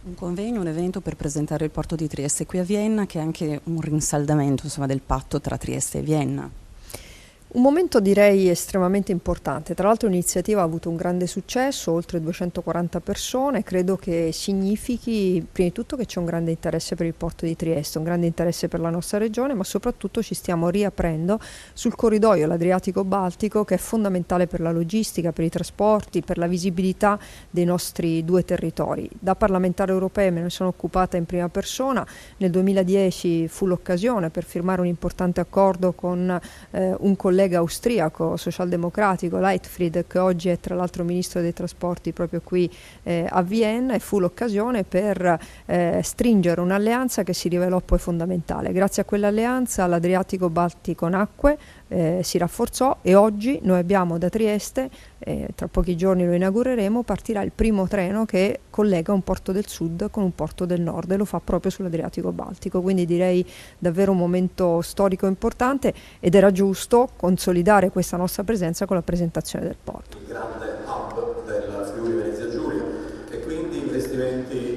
Un convegno, un evento per presentare il porto di Trieste qui a Vienna, che è anche un rinsaldamento, insomma, del patto tra Trieste e Vienna. Un momento direi estremamente importante, tra l'altro l'iniziativa ha avuto un grande successo, oltre 240 persone, credo che significhi prima di tutto che c'è un grande interesse per il porto di Trieste, un grande interesse per la nostra regione, ma soprattutto ci stiamo riaprendo sul corridoio l'Adriatico-Baltico, che è fondamentale per la logistica, per i trasporti, per la visibilità dei nostri due territori. Da parlamentare europea me ne sono occupata in prima persona, nel 2010 fu l'occasione per firmare un importante accordo con un collega austriaco socialdemocratico, Leichtfried, che oggi è tra l'altro ministro dei trasporti proprio qui a Vienna, e fu l'occasione per stringere un'alleanza che si rivelò poi fondamentale. Grazie a quell'alleanza l'Adriatico-Baltico nacque, si rafforzò, e oggi noi abbiamo da Trieste, tra pochi giorni lo inaugureremo, partirà il primo treno che collega un porto del sud con un porto del nord, e lo fa proprio sull'Adriatico-Baltico, quindi direi davvero un momento storico importante, ed era giusto consolidare questa nostra presenza con la presentazione del porto. Il grande hub del Friuli Venezia Giulia, e quindi investimenti